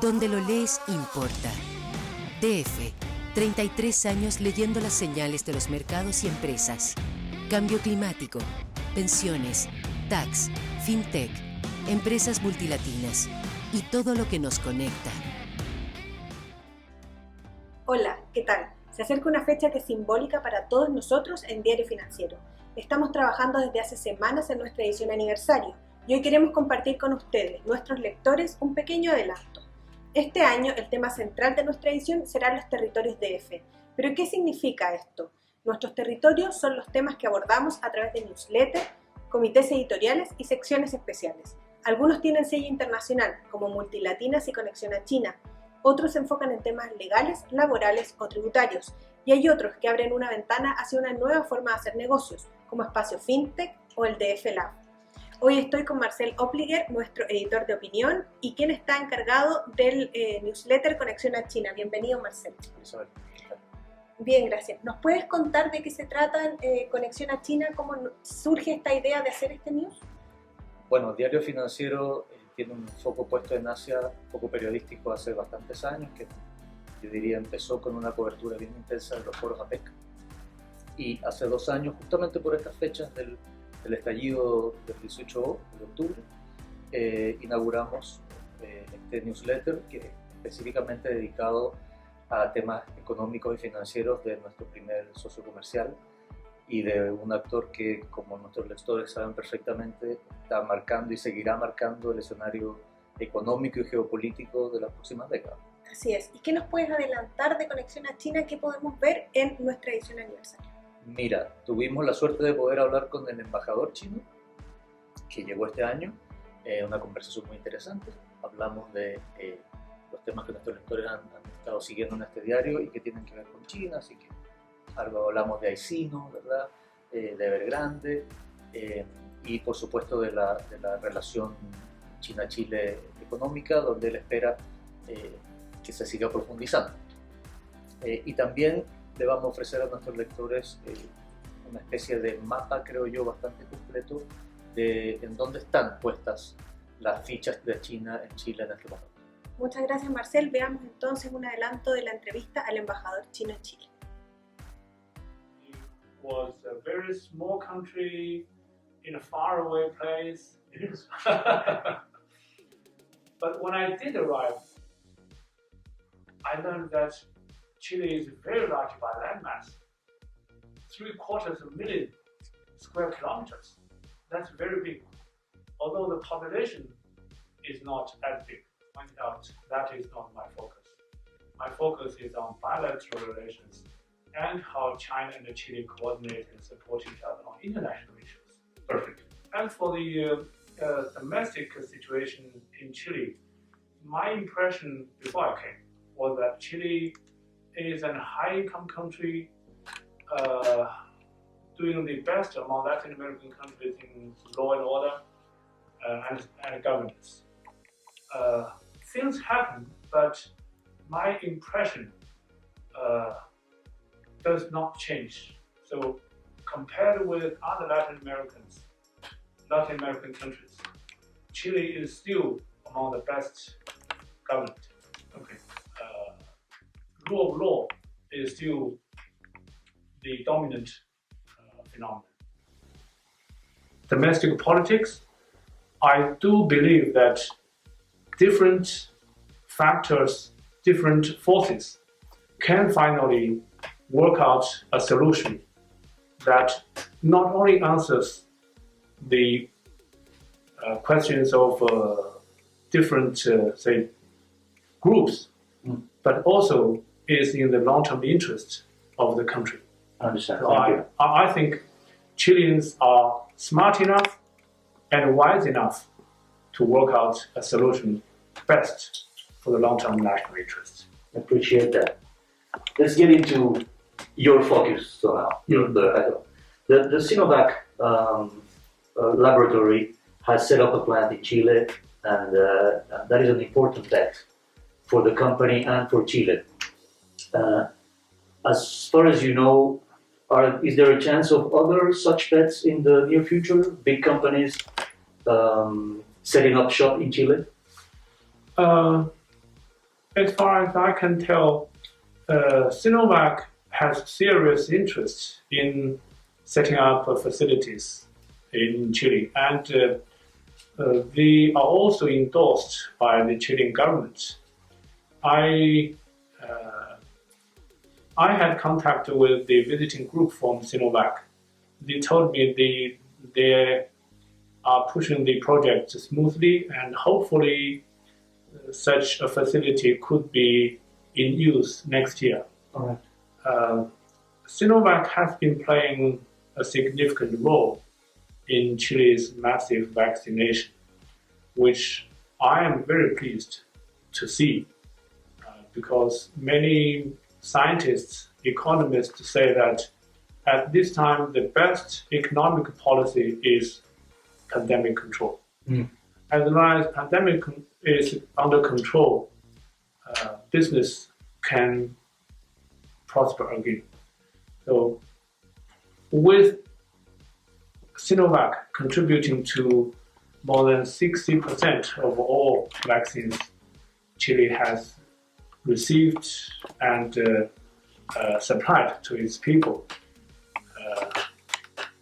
Donde lo lees importa. DF, 33 años leyendo las señales de los mercados y empresas. Cambio climático, pensiones, tax, fintech, empresas multilatinas y todo lo que nos conecta. Hola, ¿qué tal? Se acerca una fecha que es simbólica para todos nosotros en Diario Financiero. Estamos trabajando desde hace semanas en nuestra edición aniversario y hoy queremos compartir con ustedes, nuestros lectores, un pequeño adelanto. Este año el tema central de nuestra edición serán los territorios DF. ¿Pero qué significa esto? Nuestros territorios son los temas que abordamos a través de newsletters, comités editoriales y secciones especiales. Algunos tienen sello internacional, como Multilatinas y Conexión a China. Otros se enfocan en temas legales, laborales o tributarios. Y hay otros que abren una ventana hacia una nueva forma de hacer negocios, como Espacio Fintech o el DF Lab. Hoy estoy con Marcel Opliger, nuestro editor de opinión, y quien está encargado del newsletter Conexión a China. Bienvenido, Marcel. Bien, gracias. ¿Nos puedes contar de qué se trata Conexión a China? ¿Cómo surge esta idea de hacer este news? Bueno, Diario Financiero tiene un foco puesto en Asia, un foco periodístico hace bastantes años, que yo diría empezó con una cobertura bien intensa de los foros APEC. Y hace 2 años, justamente por estas fechas del estallido del 18 de octubre, inauguramos este newsletter que es específicamente dedicado a temas económicos y financieros de nuestro primer socio comercial y de un actor que, como nuestros lectores saben perfectamente, está marcando y seguirá marcando el escenario económico y geopolítico de las próximas décadas. Así es. ¿Y qué nos puedes adelantar de Conexión a China? ¿Qué podemos ver en nuestra edición aniversario? Mira, tuvimos la suerte de poder hablar con el embajador chino que llegó este año, una conversación muy interesante. Hablamos de los temas que nuestros lectores han estado siguiendo en este diario y que tienen que ver con China, así que algo hablamos de Aicino, ¿verdad? De Evergrande y por supuesto de la relación China-Chile económica, donde él espera que se siga profundizando. Y también le vamos a ofrecer a nuestros lectores una especie de mapa, creo yo, bastante completo de en dónde están puestas las fichas de China en Chile en este momento. Muchas gracias, Marcel. Veamos entonces un adelanto de la entrevista al embajador chino en Chile. It was a very small country in a faraway place. But when I did arrive, I learned that Chile is very large by landmass, 750,000 square kilometers. That's very big. Although the population is not as big, pointed out, that is not my focus. My focus is on bilateral relations and how China and Chile coordinate and support each other on international issues. Perfect. And for the domestic situation in Chile, my impression before I came was that Chile is a high-income country, doing the best among Latin American countries in law and order and governance. Things happen, but my impression does not change. So compared with other Latin American countries, Chile is still among the best government. Okay. Rule of law is still the dominant phenomenon. Domestic politics, I do believe that different factors, different forces can finally work out a solution that not only answers the questions of different, say, groups, but also is in the long-term interest of the country. I understand. So I think Chileans are smart enough and wise enough to work out a solution best for the long-term national interest. I appreciate that. Let's get into your focus. So now, the Sinovac laboratory has set up a plant in Chile, and that is an important bet for the company and for Chile. As far as you know, is there a chance of other such bets in the near future? Big companies setting up shop in Chile? As far as I can tell, Sinovac has serious interest in setting up facilities in Chile, and they are also endorsed by the Chilean government. I had contact with the visiting group from Sinovac. They told me they are pushing the project smoothly, and hopefully such a facility could be in use next year. All right. Sinovac has been playing a significant role in Chile's massive vaccination, which I am very pleased to see, because many scientists, economists say that at this time the best economic policy is pandemic control. As long as pandemic is under control, business can prosper again. So with Sinovac contributing to more than 60% of all vaccines Chile has received and supplied to its people,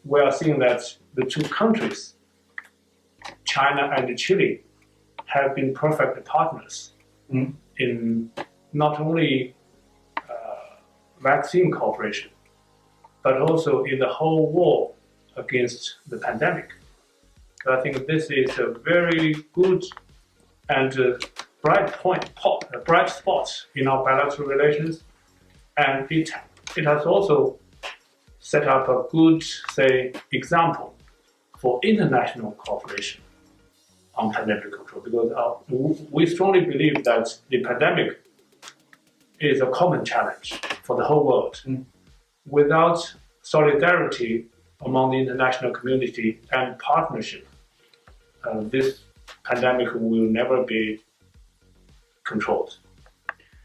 we are seeing that the two countries, China and Chile, have been perfect partners in not only vaccine cooperation, but also in the whole war against the pandemic. So I think this is a very good and bright spot in our bilateral relations, and it has also set up a good, say, example for international cooperation on pandemic control, because we strongly believe that the pandemic is a common challenge for the whole world. Without solidarity among the international community and partnership, this pandemic will never be controlled.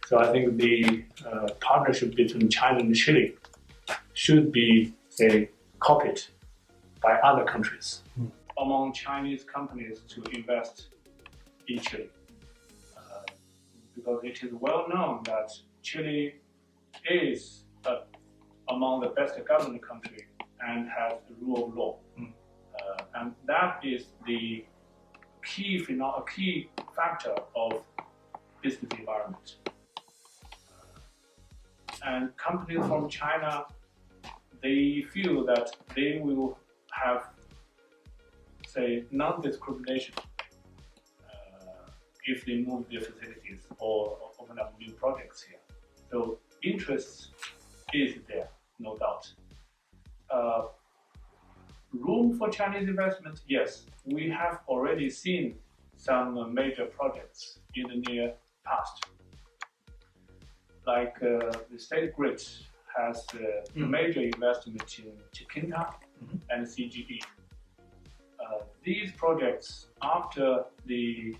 So I think the partnership between China and Chile should be, say, copied by other countries. Among Chinese companies to invest in Chile, because it is well known that Chile is among the best governed country and has the rule of law, and that is the key factor of business environment. And companies from China, they feel that they will have, say, non-discrimination if they move their facilities or open up new projects here. So interest is there, no doubt. Room for Chinese investment, yes. We have already seen some major projects in the near past. Like the state grid has a major investment in Chiquinta and CGE. These projects, after the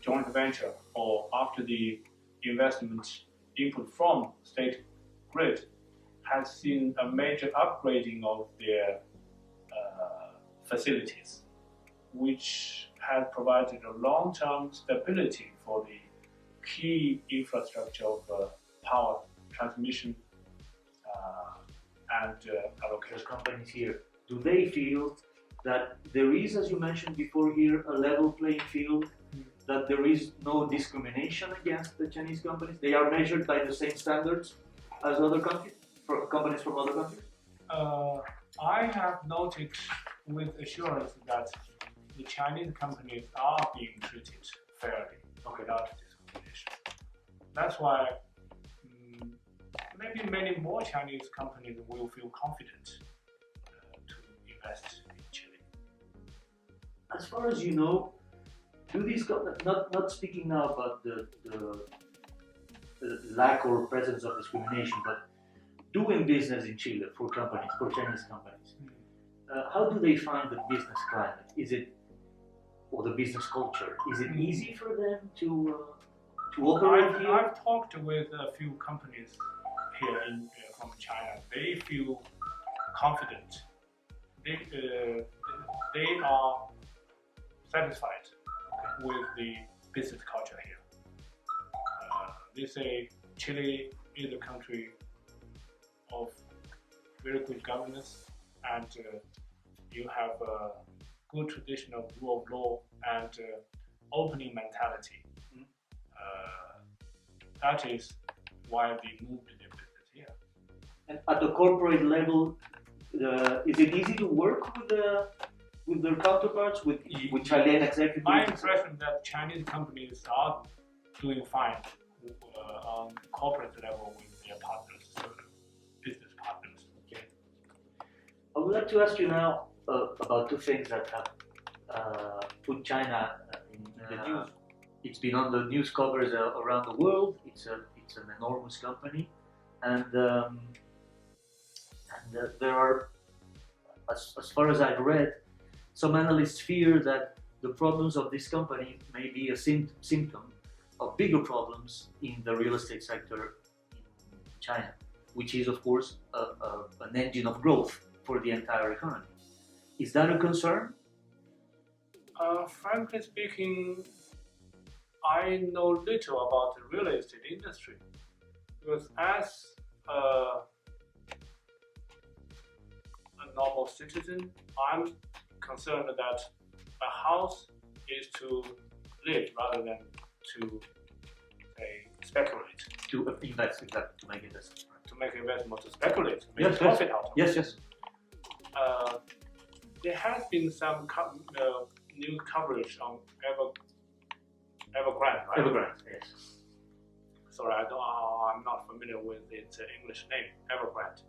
joint venture or after the investment input from state grid, has seen a major upgrading of their facilities, which has provided a long-term stability for the key infrastructure of power transmission and allocation. Companies here, do they feel that there is, as you mentioned before here, a level playing field, that there is no discrimination against the Chinese companies? They are measured by the same standards as other countries, for companies from other countries? I have noted with assurance that the Chinese companies are being treated fairly without discrimination. That's why maybe many more Chinese companies will feel confident to invest in Chile. As far as you know, do these not speaking now about the lack or presence of discrimination, but doing business in Chile for companies, for Chinese companies, how do they find the business climate? Is it, or the business culture? Is it easy for them to operate here? I've talked with a few companies here from China. They feel confident. They are satisfied with the business culture here. they say Chile is a country of very good governance, and you have a good tradition of rule of law and opening mentality. That is why they moved their business here. And at the corporate level, is it easy to work with their counterparts, with Chilean executives? My impression that Chinese companies are doing fine on corporate level with their partners, business partners. Okay. I would like to ask you now about two things that have put China in the news. It's been on the news covers around the world. It's an enormous company, and there are, as far as I've read, some analysts fear that the problems of this company may be a symptom of bigger problems in the real estate sector in China, which is, of course, an engine of growth for the entire economy. Is that a concern? Frankly speaking, I know little about the real estate industry, because as a normal citizen, I'm concerned that a house is to live rather than to, say, speculate. To invest, exactly, to make investment. To make investment, to speculate, to make profit out of it. Yes. There has been some new coverage on Evergrande, right? Evergrande, yes. Sorry, I'm not familiar with its English name, Evergrande.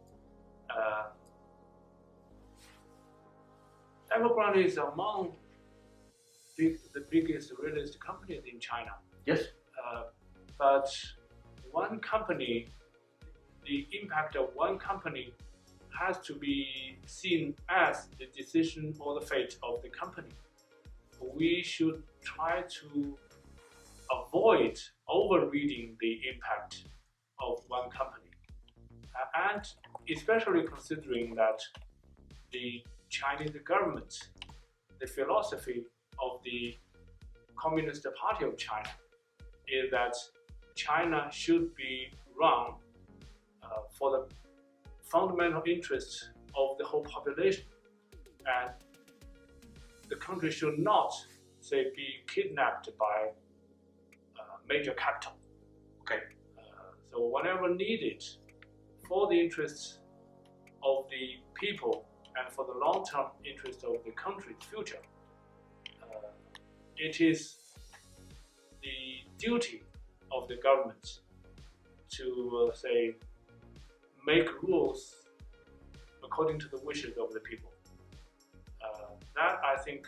Evergrande is among the biggest real estate companies in China. Yes. But one company, the impact of one company has to be seen as the decision or the fate of the company. We should try to avoid overreading the impact of one company. And especially considering that the Chinese government, the philosophy of the Communist Party of China is that China should be run for the fundamental interests of the whole population, and the country should not, say, be kidnapped by major capital. Okay. So whenever needed for the interests of the people and for the long-term interest of the country's future, it is the duty of the government to, say, make rules according to the wishes of the people. That, I think,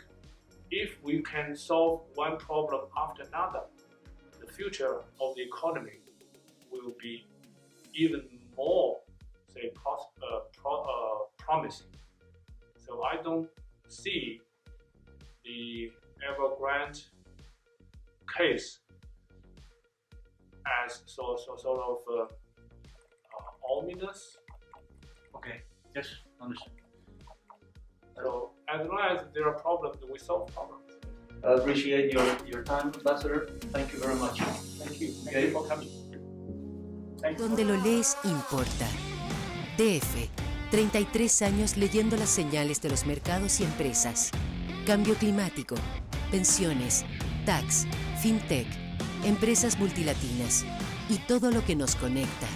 if we can solve one problem after another, the future of the economy will be even more, say, promising. So I don't see the Evergrande case as sort of ominous. Okay. Yes. Understood. So as long as there are problems, we solve problems. I appreciate your time, Ambassador. Thank you very much. Thank you. Thank you for coming. Thank you. Donde lo lees importa. DF, 33 años leyendo las señales de los mercados y empresas. Cambio climático, pensiones, tax, fintech, empresas multilatinas y todo lo que nos conecta.